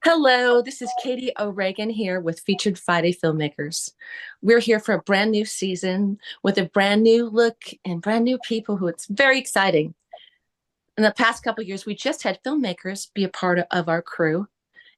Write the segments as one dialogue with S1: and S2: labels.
S1: Hello, this is Katie O'Regan here with Featured Friday Filmmakers. We're here for a brand new season with a brand new look and brand new people who it's very exciting. In the past couple of years, we just had filmmakers be a part of our crew,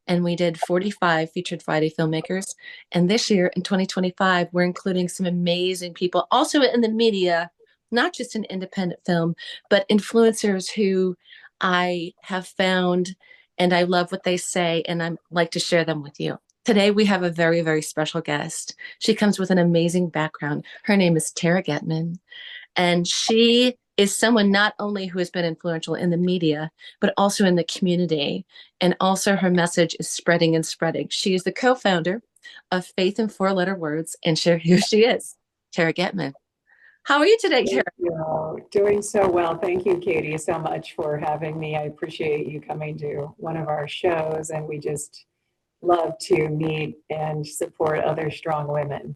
S1: and we did 45 Featured Friday Filmmakers. And this year in 2025, we're including some amazing people also in the media, not just in independent film, but influencers who I have found and I love what they say, and I like to share them with you. Today, we have a very, very special guest. She comes with an amazing background. Her name is Tara Gettman, and she is someone not only who has been influential in the media, but also in the community. And also, her message is spreading and spreading. She is the co founder of Faith in Four Letter Words, and here she is, Tara Gettman. How are you today, Tara?
S2: Thank you. Doing so well. Thank you, Katie, so much for having me. I appreciate you coming to one of our shows, and we just love to meet and support other strong women.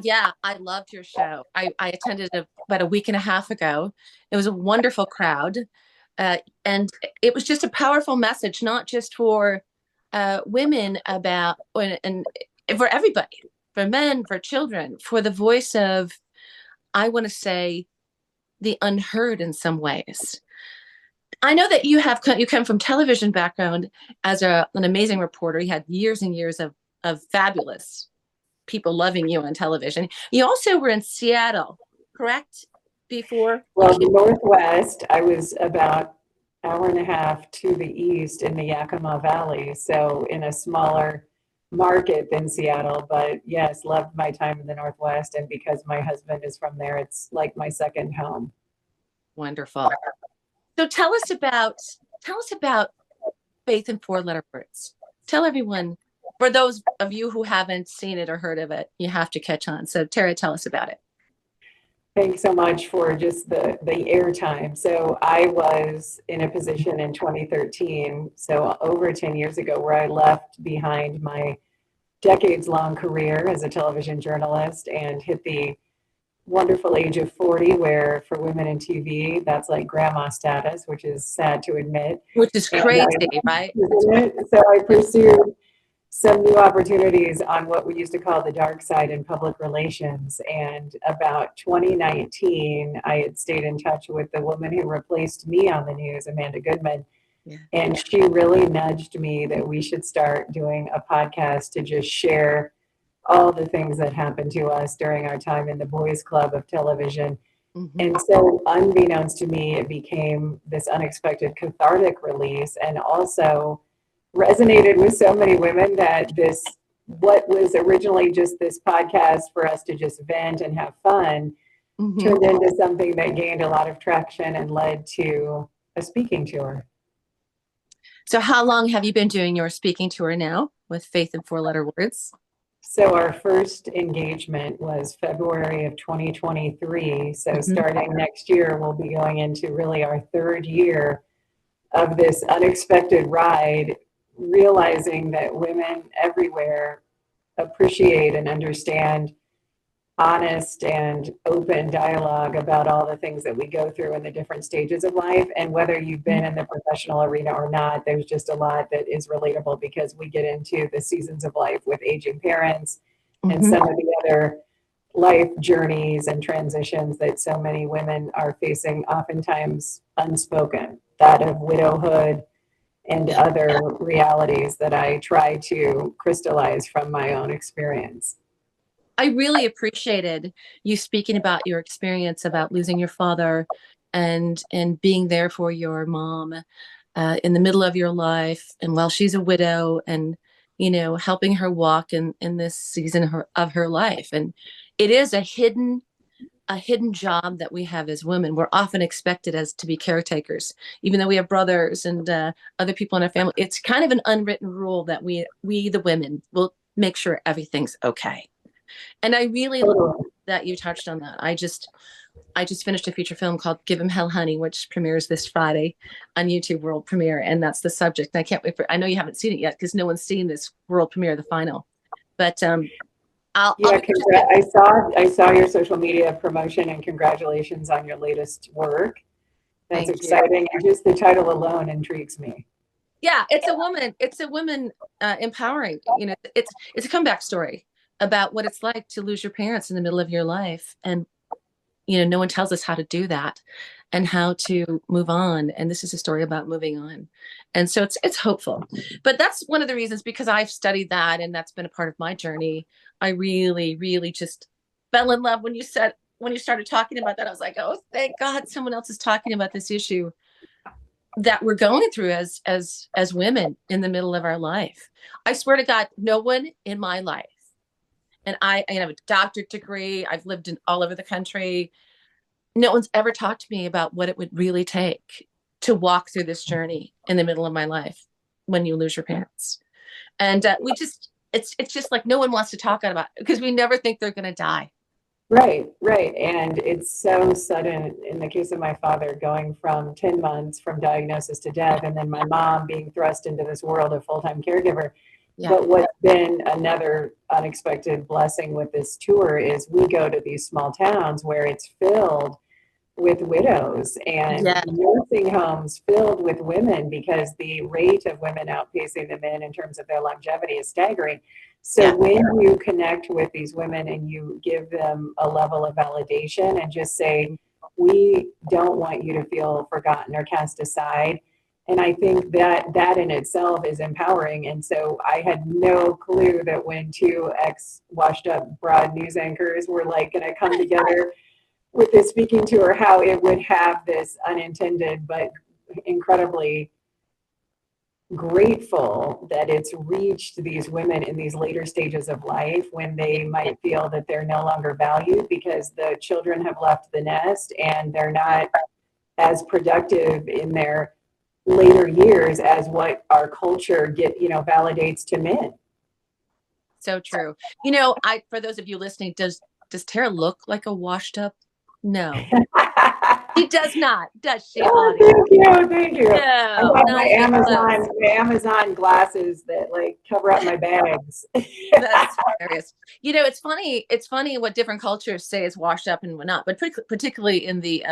S1: Yeah, I loved your show. I attended about a week and a half ago. It was a wonderful crowd. And it was just a powerful message, not just for women and for everybody, for men, for children, for the voice of, I want to say, the unheard in some ways. I know that you come from television background as an amazing reporter. You had years and years of fabulous people loving you on television. You also were in Seattle, correct? Before?
S2: Well, the Northwest, I was about an hour and a half to the east in the Yakima Valley, so in a smaller market than Seattle. But yes, loved my time in the Northwest, and because my husband is from there, it's like my second home.
S1: Wonderful. So tell us about Faith in Four Letter Words. Tell everyone, for those of you who haven't seen it or heard of it, you have to catch on. So Tara, tell us about it.
S2: Thanks so much for just the airtime. So I was in a position in 2013, so over 10 years ago, where I left behind my decades-long career as a television journalist and hit the wonderful age of 40, where for women in TV, that's like grandma status, which is sad to admit.
S1: Which is
S2: And
S1: crazy, right?
S2: so I pursued some new opportunities on what we used to call the dark side in public relations. And about 2019, I had stayed in touch with the woman who replaced me on the news, Amanda Goodman.
S1: Yeah.
S2: And she really nudged me that we should start doing a podcast to just share all the things that happened to us during our time in the boys' club of television.
S1: Mm-hmm.
S2: And so, unbeknownst to me, it became this unexpected cathartic release, and also resonated with so many women that what was originally just this podcast for us to just vent and have fun,
S1: Mm-hmm.
S2: turned into something that gained a lot of traction and led to a speaking tour.
S1: So how long have you been doing your speaking tour now with Faith in Four Letter Words?
S2: So our first engagement was February of 2023. So
S1: Mm-hmm.
S2: starting next year, we'll be going into really our third year of this unexpected ride, realizing that women everywhere appreciate and understand honest and open dialogue about all the things that we go through in the different stages of life. And whether you've been in the professional arena or not, there's just a lot that is relatable, because we get into the seasons of life with aging parents and
S1: Mm-hmm.
S2: some of the other life journeys and transitions that so many women are facing, oftentimes unspoken, that of widowhood and other realities that I try to crystallize from my own experience.
S1: I really appreciated you speaking about your experience about losing your father and being there for your mom in the middle of your life, and while she's a widow, and helping her walk in this season of her life. And it is a hidden job that we have as women. We're often expected as to be caretakers, even though we have brothers and other people in our family. It's kind of an unwritten rule that we the women will make sure everything's okay. And I really love that you touched on that. I just finished a feature film called Give 'Em Hell Honey, which premieres this Friday on YouTube World Premiere, and that's the subject. And I can't wait I know you haven't seen it yet because no one's seen this world premiere, the final. But I'll
S2: I saw your social media promotion, and congratulations on your latest work. That's
S1: Thank you.
S2: exciting. And just the title alone intrigues me.
S1: Yeah, it's a woman empowering. You know, it's a comeback story about what it's like to lose your parents in the middle of your life, and you know, no one tells us how to do that and how to move on. And this is a story about moving on. And so it's hopeful. But that's one of the reasons, because I've studied that and that's been a part of my journey. I really, really just fell in love when you started talking about that. I was like, oh, thank God someone else is talking about this issue that we're going through as women in the middle of our life. I swear to God, no one in my life, and I have a doctorate degree, I've lived in all over the country, no one's ever talked to me about what it would really take to walk through this journey in the middle of my life when you lose your parents. And we just, it's just like no one wants to talk about it because we never think they're going to die.
S2: Right, right. And it's so sudden in the case of my father, going from 10 months from diagnosis to death, and then my mom being thrust into this world of full-time caregiver.
S1: Yeah.
S2: But what's been another unexpected blessing with this tour is we go to these small towns where it's filled with widows and
S1: Yeah.
S2: nursing homes filled with women because the rate of women outpacing the men in terms of their longevity is staggering. So
S1: Yeah.
S2: when you connect with these women and you give them a level of validation and just say, we don't want you to feel forgotten or cast aside. And I think that that in itself is empowering. And so I had no clue that when two ex washed up broad news anchors were like going to come together with this speaking tour, how it would have this unintended but incredibly grateful that it's reached these women in these later stages of life when they might feel that they're no longer valued because the children have left the nest and they're not as productive in their later years as what our culture validates to men.
S1: So true. You know, for those of you listening, does Tara look like a washed up? No, she does not, does she,
S2: Oh,
S1: audience?
S2: thank you, thank you. I
S1: No,
S2: have
S1: not even close.
S2: My Amazon glasses that like cover up my bags.
S1: That's hilarious. You know, it's funny. It's funny what different cultures say is washed up and what not, but particularly in the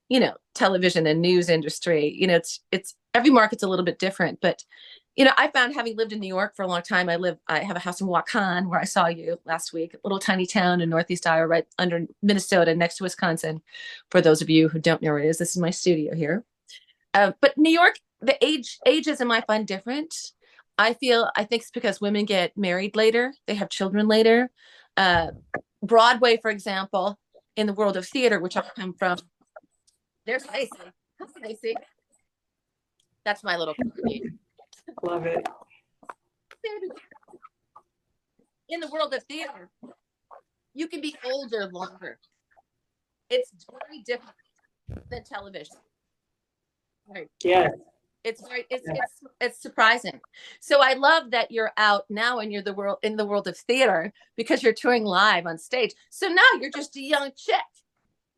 S1: you know, television and news industry. You know, it's every market's a little bit different. But you know, I found, having lived in New York for a long time, I have a house in Waukon where I saw you last week, a little tiny town in Northeast Iowa, right under Minnesota, next to Wisconsin. For those of you who don't know where it is, this is my studio here. But New York, the ageism I find different. I think it's because women get married later, they have children later. Uh, Broadway, for example, in the world of theater, which I come from, there's Icy. Hi, Icy. That's my little company.
S2: Love it.
S1: In the world of theater, you can be older longer. It's very different than television. Right.
S2: Yes.
S1: It's very it's surprising. So I love that you're out now and you're in the world of theater because you're touring live on stage. So now you're just a young chick.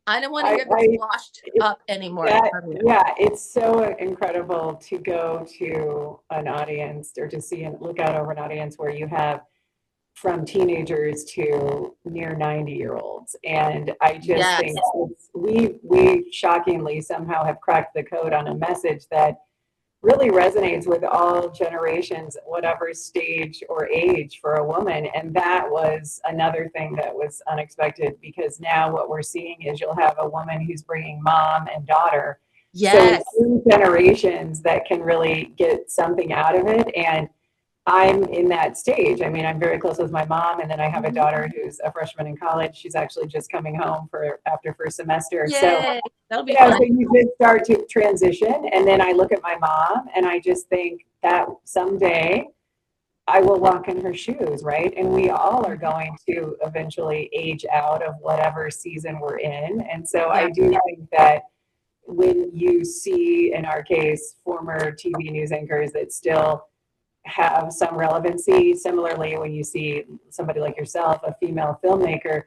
S1: I don't want to hear this washed up anymore.
S2: Yeah, it's so incredible to go to an audience or to see and look out over an audience where you have from teenagers to near 90-year-olds. And I just think we shockingly somehow have cracked the code on a message that really resonates with all generations, whatever stage or age for a woman. And that was another thing that was unexpected because now what we're seeing is you'll have a woman who's bringing mom and daughter.
S1: Yes.
S2: So two generations that can really get something out of it. And I'm in that stage. I mean, I'm very close with my mom, and then I have a daughter who's a freshman in college. She's actually just coming home for after first semester.
S1: Yay.
S2: So,
S1: That'll be fun.
S2: so you just start to transition, and then I look at my mom, and I just think that someday I will walk in her shoes, right? And we all are going to eventually age out of whatever season we're in, and so I do think that when you see, in our case, former TV news anchors that still have some relevancy. Similarly, when you see somebody like yourself, a female filmmaker,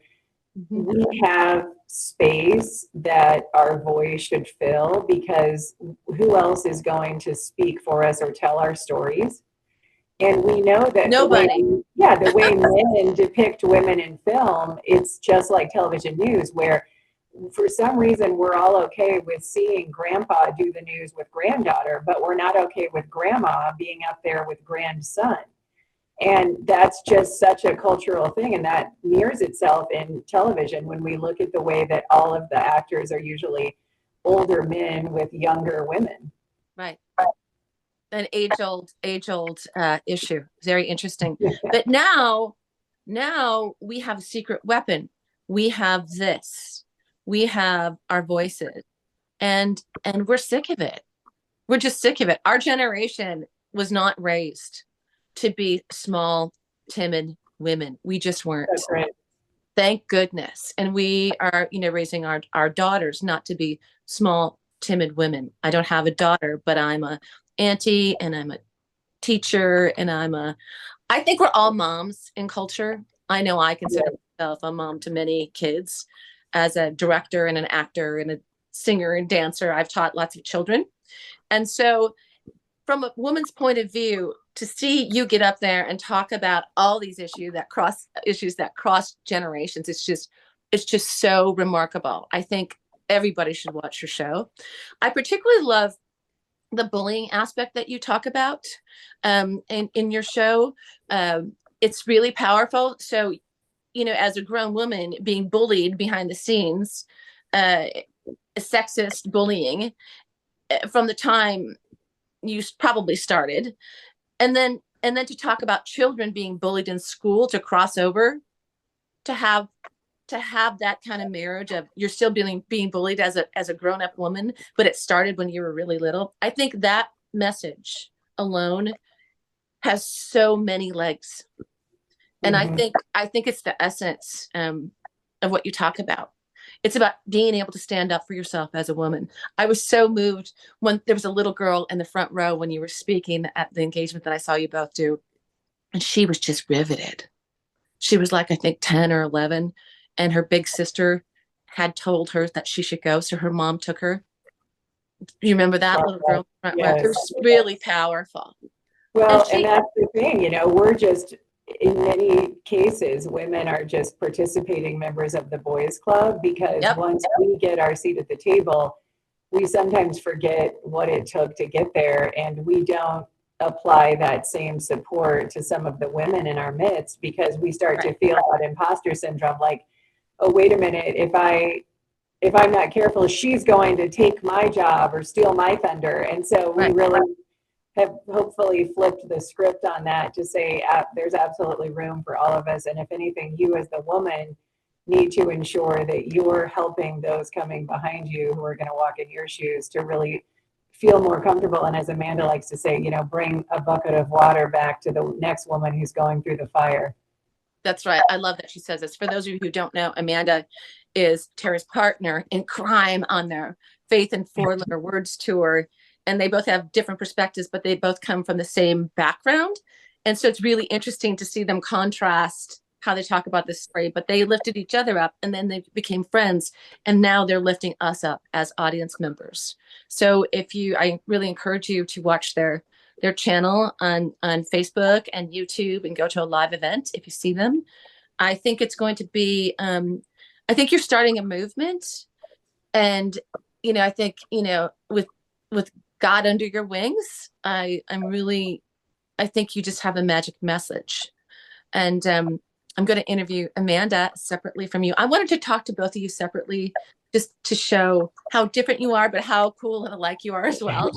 S2: we have space that our voice should fill because who else is going to speak for us or tell our stories? And we know that
S1: nobody.
S2: The way men depict women in film, it's just like television news where for some reason, we're all okay with seeing grandpa do the news with granddaughter, but we're not okay with grandma being up there with grandson. And that's just such a cultural thing. And that mirrors itself in television when we look at the way that all of the actors are usually older men with younger women.
S1: Right. An age old issue. Very interesting. But now we have a secret weapon. We have this. We have our voices, and we're sick of it. We're just sick of it. Our generation was not raised to be small, timid women. We just weren't.
S2: That's right.
S1: Thank goodness. And we are, raising our daughters not to be small, timid women. I don't have a daughter, but I'm a auntie and I'm a teacher and I think we're all moms in culture. I know I consider myself a mom to many kids as a director and an actor and a singer and dancer. I've taught lots of children. And so from a woman's point of view, to see you get up there and talk about all these issues that cross generations, it's just so remarkable. I think everybody should watch your show. I particularly love the bullying aspect that you talk about in your show. It's really powerful. So, as a grown woman being bullied behind the scenes, sexist bullying from the time you probably started, and then to talk about children being bullied in school, to cross over, to have that kind of marriage of you're still being bullied as a grown-up woman, but it started when you were really little. I think that message alone has so many legs. And
S2: Mm-hmm.
S1: I think it's the essence of what you talk about. It's about being able to stand up for yourself as a woman. I was so moved when there was a little girl in the front row when you were speaking at the engagement that I saw you both do, and she was just riveted. She was like, I think 10 or 11, and her big sister had told her that she should go, so her mom took her. You remember that little girl in the front row? It
S2: Yes.
S1: was really powerful. And
S2: Well, and
S1: she,
S2: that's the thing, we're just, in many cases, women are just participating members of the boys' club because
S1: yep,
S2: once we get our seat at the table, we sometimes forget what it took to get there, and we don't apply that same support to some of the women in our midst because we start
S1: right,
S2: to feel that imposter syndrome, like, oh, wait a minute, if I'm not careful, she's going to take my job or steal my thunder. And so we
S1: right.
S2: really have hopefully flipped the script on that to say there's absolutely room for all of us. And if anything, you as the woman need to ensure that you're helping those coming behind you who are going to walk in your shoes to really feel more comfortable. And as Amanda likes to say, bring a bucket of water back to the next woman who's going through the fire.
S1: That's right. I love that she says this. For those of you who don't know, Amanda is Tara's partner in crime on their Faith and Four Letter Words tour. And they both have different perspectives, but they both come from the same background. And so it's really interesting to see them contrast how they talk about this story. But they lifted each other up and then they became friends. And now they're lifting us up as audience members. So I really encourage you to watch their channel on Facebook and YouTube and go to a live event if you see them. I think it's going to be I think you're starting a movement, and I think with God under your wings, I think you just have a magic message. And I'm going to interview Amanda separately from you. I wanted to talk to both of you separately just to show how different you are, but how cool and alike you are as well.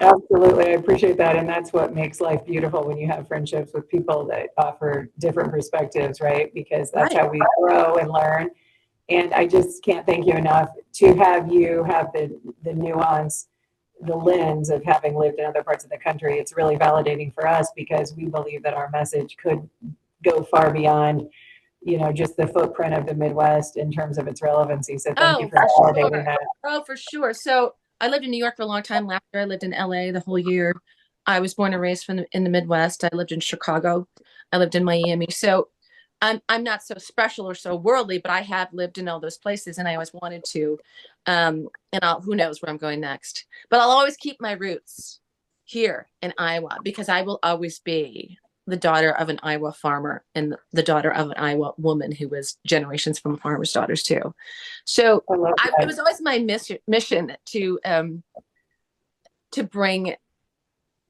S2: Absolutely. I appreciate that. And that's what makes life beautiful when you have friendships with people that offer different perspectives, right? Because that's
S1: Right.
S2: how we grow and learn. And I just can't thank you enough to have you have the nuance, the lens of having lived in other parts of the country. It's really validating for us because we believe that our message could go far beyond, just the footprint of the Midwest in terms of its relevancy. So thank you
S1: Oh,
S2: for
S1: for
S2: validating
S1: sure.
S2: that.
S1: Oh, for sure. So I lived in New York for a long time. Last year, I lived in LA the whole year. I was born and raised in the Midwest. I lived in Chicago. I lived in Miami. So I'm not so special or so worldly, but I have lived in all those places, and I always wanted to. And who knows where I'm going next? But I'll always keep my roots here in Iowa because I will always be. the daughter of an Iowa farmer and the daughter of an Iowa woman who was generations from farmers' daughters too. So
S2: I love
S1: it
S2: that.
S1: was always my mission to bring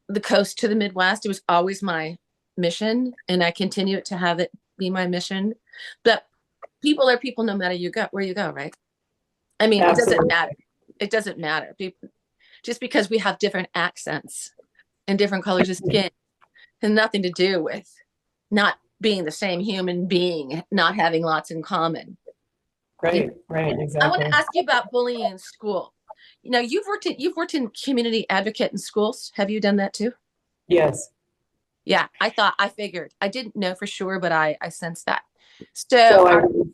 S1: the coast to the Midwest. It was always my mission, and I continue to have it be my mission. But people are people no matter where you go, right? I mean, it doesn't
S2: Absolutely.
S1: matter. It doesn't matter. People, just because we have different accents and different colors of skin has nothing to do with not being the same human being, not having lots in common. You know,
S2: Right,
S1: I want to
S2: exactly.
S1: ask you about bullying in school. You know, you've worked in community advocate in schools. Have you done that too?
S2: Yes.
S1: Yeah, I figured. I didn't know for sure, but I sensed that. So,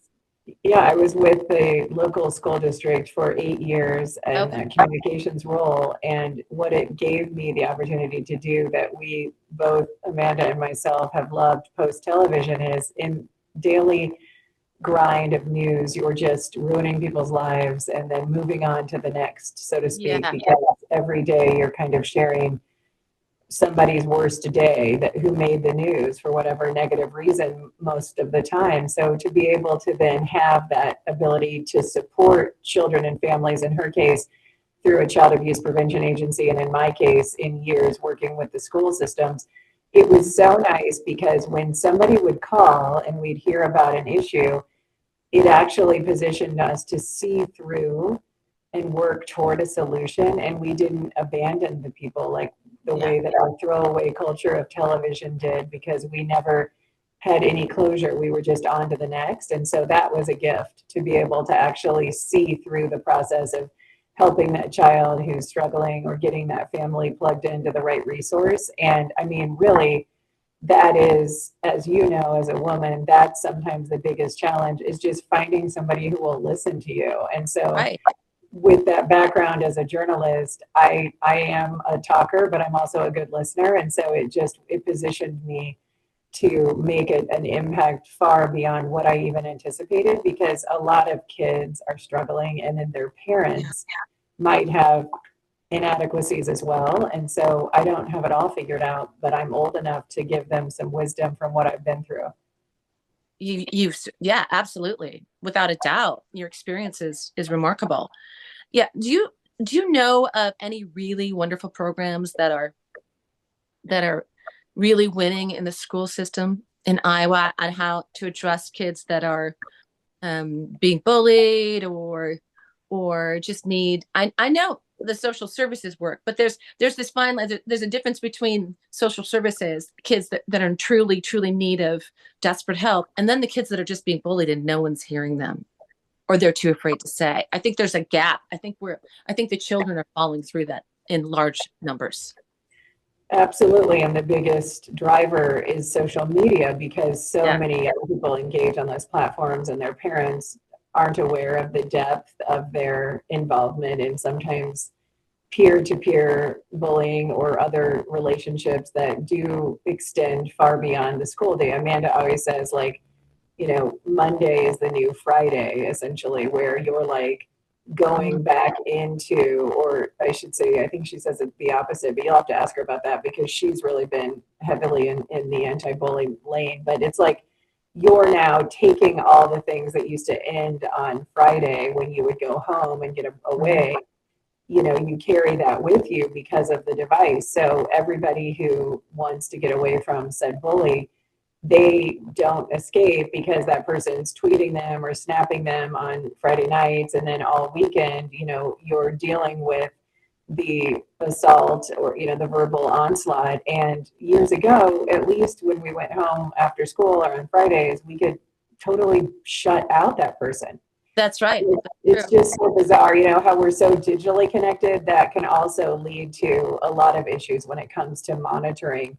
S2: So I was with the local school district for 8 years in
S1: okay,
S2: that communications role. And what it gave me the opportunity to do that we both, Amanda and myself, have loved post television is in daily grind of news, you're just ruining people's lives and then moving on to the next, so to speak,
S1: yeah,
S2: because every day you're kind of sharing somebody's worst day that who made the news for whatever negative reason most of the time. So to be able to then have that ability to support children and families, in her case, through a child abuse prevention agency, and in my case, in years working with the school systems, it was so nice because when somebody would call and we'd hear about an issue, it actually positioned us to see through and work toward a solution. And we didn't abandon the people like the
S1: yeah,
S2: way that our throwaway culture of television did, because we never had any closure. We were just on to the next. And so that was a gift to be able to actually see through the process of helping that child who's struggling or getting that family plugged into the right resource. And I mean, really, that is, as you know, as a woman, that's sometimes the biggest challenge is just finding somebody who will listen to you. And so
S1: right.
S2: with that background as a journalist, I am a talker, but I'm also a good listener. And so it positioned me to make an impact far beyond what I even anticipated, because a lot of kids are struggling and then their
S1: Yeah.
S2: parents might have inadequacies as well. And so I don't have it all figured out, but I'm old enough to give them some wisdom from what I've been through.
S1: Yeah, absolutely, without a doubt. Your experience is remarkable. Yeah. Do you know of any really wonderful programs that are really winning in the school system in Iowa on how to address kids that are being bullied or just need I know the social services work, but there's this fine line. There's a difference between social services, kids that are in truly need of desperate help, and then the kids that are just being bullied and no one's hearing them or they're too afraid to say. I think there's a gap. I think the children are falling through that in large numbers.
S2: Absolutely. And the biggest driver is social media, because so
S1: Yeah.
S2: many young people engage on those platforms and their parents aren't aware of the depth of their involvement in sometimes peer-to-peer bullying or other relationships that do extend far beyond the school day. Amanda always says, like, Monday is the new Friday, essentially, where you're like
S1: Mhm.
S2: going back into, or I should say, I think she says it's the opposite, but you'll have to ask her about that because she's really been heavily in the anti-bullying lane. But it's like you're now taking all the things that used to end on Friday when you would go home and get
S1: Mhm.
S2: away, you carry that with you because of the device. So everybody who wants to get away from said bully, they don't escape because that person's tweeting them or snapping them on Friday nights. And then all weekend, you're dealing with the assault or, the verbal onslaught. And years ago, at least when we went home after school or on Fridays, we could totally shut out that person.
S1: That's right. That's
S2: It's
S1: true.
S2: just so bizarre, how we're so digitally connected. That can also lead to a lot of issues when it comes to monitoring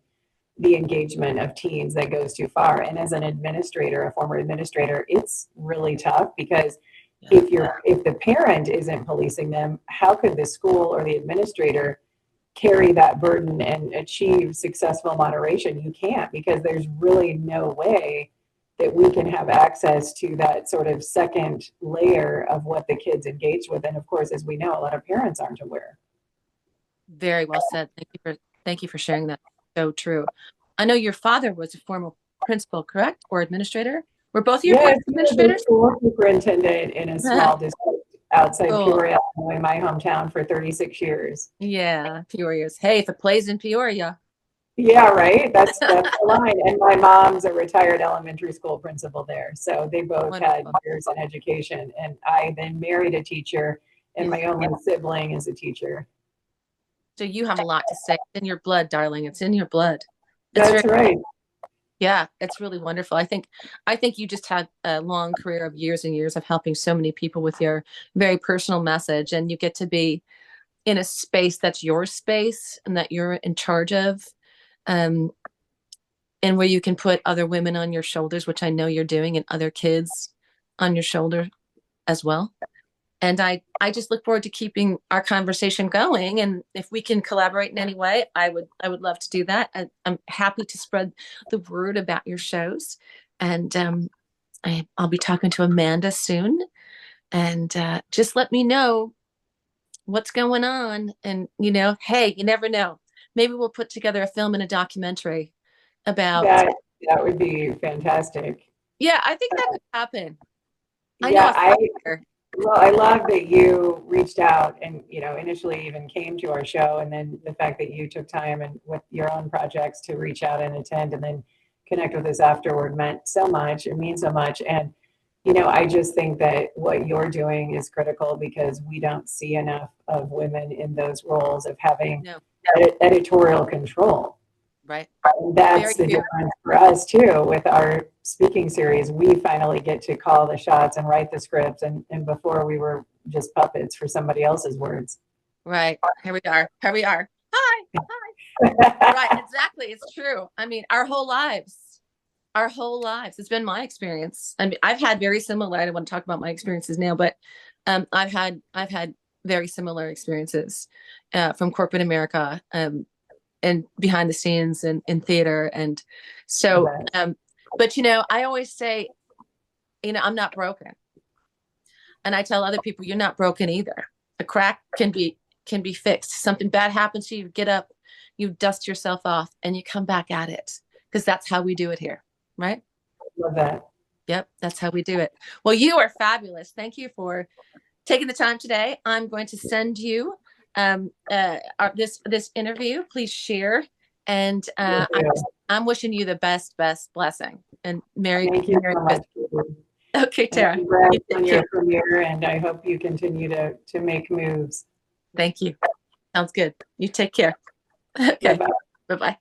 S2: the engagement of teens that goes too far. And as an administrator, a former administrator, it's really tough because
S1: Yeah.
S2: if the parent isn't policing them, how could the school or the administrator carry that burden and achieve successful moderation? You can't, because there's really no way that we can have access to that sort of second layer of what the kids engage with. And of course, as we know, a lot of parents aren't aware.
S1: Very well said. Thank you for sharing that. So true. I know your father was a former principal, correct? Or administrator? Were both of your
S2: Yes,
S1: parents
S2: he was a
S1: administrators?
S2: school superintendent in a small district outside
S1: Cool.
S2: Peoria, Illinois, my hometown, for 36 years.
S1: Yeah, Peoria's. Hey, if it plays in Peoria.
S2: Yeah, right. That's the line. And my mom's a retired elementary school principal there. So they both had
S1: Wonderful.
S2: years in education. And I then married a teacher, and
S1: Yeah.
S2: my only sibling is a teacher.
S1: So you have a lot to say. It's in your blood, darling. It's in your blood. It's very,
S2: That's right.
S1: yeah, it's really wonderful. I think you just had a long career of years and years of helping so many people with your very personal message, and you get to be in a space that's your space and that you're in charge of, um, and where you can put other women on your shoulders, which I know you're doing, and other kids on your shoulder as well. And I just look forward to keeping our conversation going. And if we can collaborate in any way, I would love to do that. I'm happy to spread the word about your shows. And I'll be talking to Amanda soon. And just let me know what's going on. And, hey, you never know. Maybe we'll put together a film and a documentary about,
S2: That that would be fantastic.
S1: yeah, I think that could happen. I know
S2: Yeah,
S1: a
S2: I
S1: filmmaker.
S2: well, I love that you reached out and, initially even came to our show, and then the fact that you took time and with your own projects to reach out and attend and then connect with us afterward meant so much. It means so much. And, I just think that what you're doing is critical because we don't see enough of women in those roles of having
S1: No,
S2: editorial control.
S1: right?
S2: That's
S1: Very
S2: the
S1: few.
S2: difference for us too with our speaking series. We finally get to call the shots and write the scripts, and before we were just puppets for somebody else's words.
S1: Right. Here we are. Here we are. Hi. Hi. Right. Exactly. It's true. I mean, our whole lives. It's been my experience. I mean, I've had very similar. I don't want to talk about my experiences now, but I've had very similar experiences from corporate America, and behind the scenes and in theater. And so, but I always say, I'm not broken. And I tell other people, you're not broken either. A crack can be fixed. Something bad happens to you, get up, you dust yourself off, and you come back at it. Because that's how we do it here, right?
S2: Love that.
S1: Yep, that's how we do it. Well, you are fabulous. Thank you for taking the time today. I'm going to send you this interview. Please share, and I'm wishing you the best blessing and
S2: Thank you
S1: Merry
S2: so much.
S1: Christmas. Okay,
S2: And
S1: Tara.
S2: congrats
S1: You take
S2: on
S1: care.
S2: your premiere, and I hope you continue to make moves.
S1: Thank you. Sounds good. You take care.
S2: Bye
S1: Okay.
S2: bye.
S1: Bye bye.